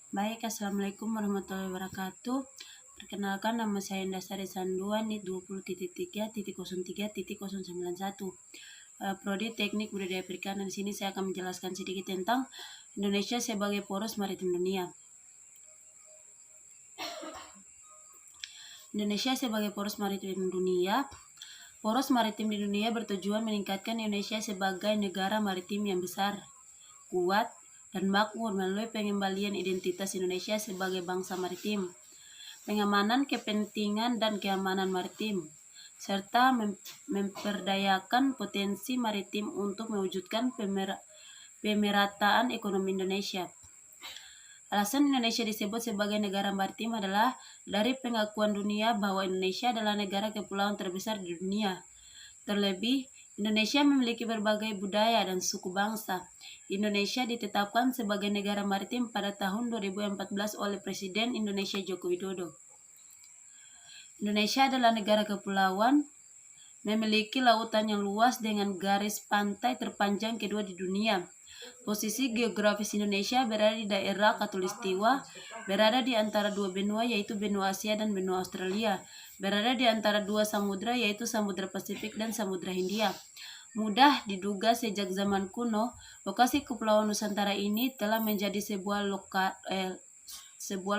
Baik, Assalamualaikum warahmatullahi wabarakatuh. Perkenalkan, nama saya Indasari Sanduan NIT 20.3.03.091. Prodi Teknik Budidaya Perikanan. Di sini saya akan menjelaskan sedikit tentang Indonesia sebagai poros maritim dunia. Indonesia sebagai poros maritim dunia. Poros maritim di dunia bertujuan meningkatkan Indonesia sebagai negara maritim yang besar, kuat, dan makmur melalui pengembalian identitas Indonesia sebagai bangsa maritim, pengamanan kepentingan dan keamanan maritim, serta memperdayakan potensi maritim untuk mewujudkan pemerataan ekonomi Indonesia. Alasan Indonesia disebut sebagai negara maritim adalah dari pengakuan dunia bahwa Indonesia adalah negara kepulauan terbesar di dunia. Terlebih, Indonesia memiliki berbagai budaya dan suku bangsa. Indonesia ditetapkan sebagai negara maritim pada tahun 2014 oleh Presiden Indonesia Joko Widodo. Indonesia adalah negara kepulauan, memiliki lautan yang luas dengan garis pantai terpanjang kedua di dunia. Posisi geografis Indonesia berada di daerah Khatulistiwa, berada di antara dua benua yaitu benua Asia dan benua Australia, berada di antara dua samudra yaitu Samudra Pasifik dan Samudra Hindia. Mudah diduga sejak zaman kuno, lokasi Kepulauan Nusantara ini telah menjadi sebuah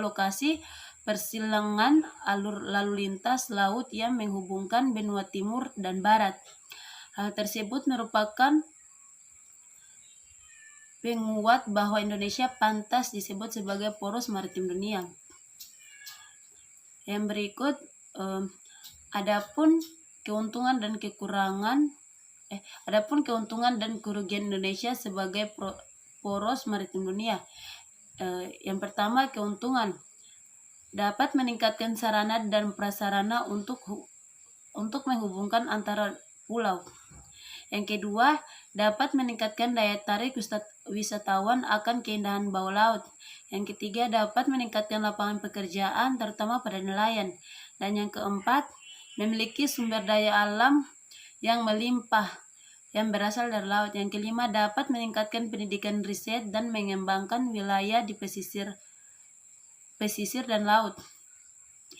lokasi persilangan alur lalu lintas laut yang menghubungkan benua timur dan barat. Hal tersebut merupakan penguat bahwa Indonesia pantas disebut sebagai poros maritim dunia. Yang berikut, adapun keuntungan dan kerugian Indonesia sebagai poros maritim dunia. Yang pertama, keuntungan dapat meningkatkan sarana dan prasarana untuk menghubungkan antara pulau. Yang kedua, dapat meningkatkan daya tarik wisatawan akan keindahan bawah laut. Yang ketiga, dapat meningkatkan lapangan pekerjaan terutama pada nelayan. Dan yang keempat, memiliki sumber daya alam yang melimpah yang berasal dari laut. Yang kelima, dapat meningkatkan pendidikan riset dan mengembangkan wilayah di pesisir dan laut.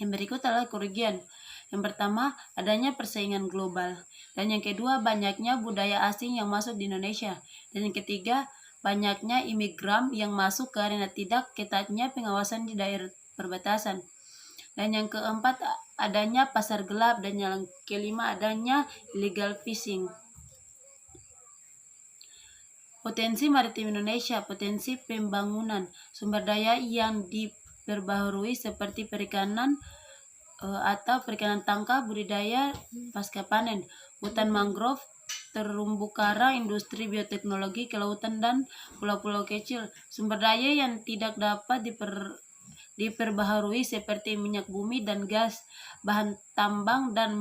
Yang berikut adalah kerugian. Yang pertama, adanya persaingan global. Dan yang kedua, banyaknya budaya asing yang masuk di Indonesia. Dan yang ketiga, banyaknya imigran yang masuk karena tidak ketatnya pengawasan di daerah perbatasan. Dan yang keempat, adanya pasar gelap. Dan yang kelima, adanya illegal fishing. Potensi maritim Indonesia, potensi pembangunan, sumber daya yang diperbaharui seperti perikanan atau perikanan tangkap, budidaya pasca panen, hutan mangrove, terumbu karang, industri bioteknologi, kelautan dan pulau-pulau kecil. Sumber daya yang tidak dapat diperbaharui seperti minyak bumi dan gas, bahan tambang dan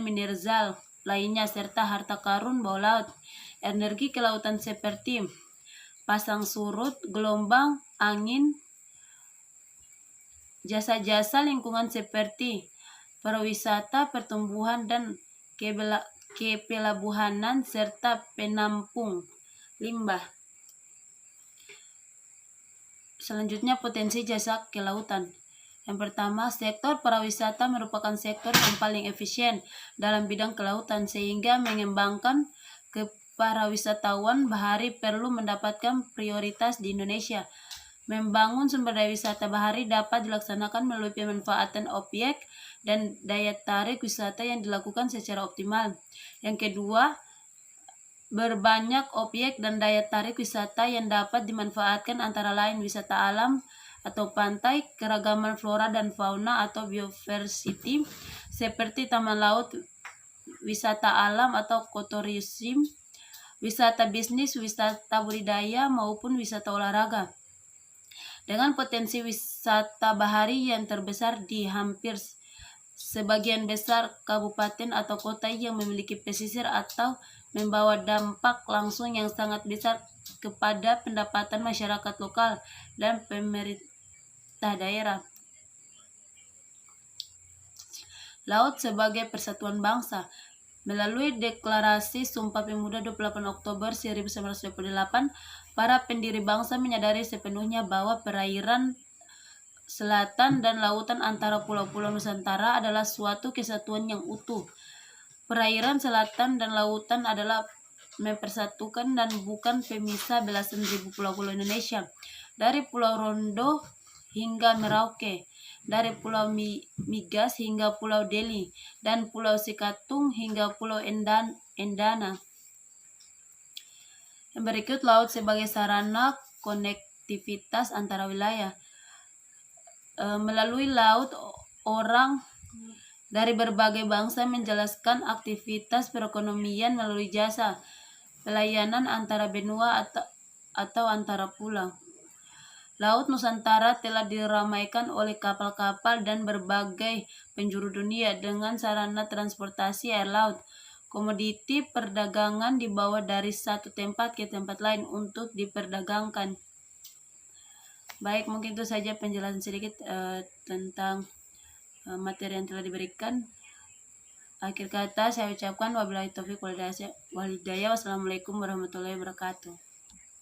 mineral lainnya, serta harta karun bawah laut. Energi kelautan seperti pasang surut, gelombang, angin, jasa-jasa lingkungan seperti pariwisata, pertumbuhan dan kepelabuhanan, serta penampung limbah. Selanjutnya, potensi jasa kelautan. Yang pertama, sektor pariwisata merupakan sektor yang paling efisien dalam bidang kelautan, sehingga mengembangkan kepariwisatawan bahari perlu mendapatkan prioritas di Indonesia. Membangun sumber daya wisata bahari dapat dilaksanakan melalui pemanfaatan objek dan daya tarik wisata yang dilakukan secara optimal. Yang kedua, berbanyak objek dan daya tarik wisata yang dapat dimanfaatkan, antara lain wisata alam atau pantai, keragaman flora dan fauna atau biodiversity seperti taman laut, wisata alam atau ekoturism, wisata bisnis, wisata budidaya maupun wisata olahraga. Dengan potensi wisata bahari yang terbesar di hampir sebagian besar kabupaten atau kota yang memiliki pesisir atau membawa dampak langsung yang sangat besar kepada pendapatan masyarakat lokal dan pemerintah daerah. Laut sebagai persatuan bangsa. Melalui Deklarasi Sumpah Pemuda 28 Oktober 1928, para pendiri bangsa menyadari sepenuhnya bahwa perairan selatan dan lautan antara pulau-pulau Nusantara adalah suatu kesatuan yang utuh. Perairan selatan dan lautan adalah mempersatukan dan bukan pemisah belasan ribu pulau-pulau Indonesia. Dari Pulau Rondo hingga Merauke, dari Pulau Migas hingga Pulau Deli, dan Pulau Sikatung hingga Pulau Endana. Yang berikut, laut sebagai sarana konektivitas antara wilayah. Melalui laut, orang dari berbagai bangsa menjelaskan aktivitas perekonomian melalui jasa pelayanan antara benua atau antara pulau. Laut Nusantara telah diramaikan oleh kapal-kapal dan berbagai penjuru dunia dengan sarana transportasi air laut. Komoditi perdagangan dibawa dari satu tempat ke tempat lain untuk diperdagangkan. Baik, mungkin itu saja penjelasan sedikit tentang materi yang telah diberikan. Akhir kata saya ucapkan wabillahi taufiq wal hidayah. Wassalamualaikum warahmatullahi wabarakatuh.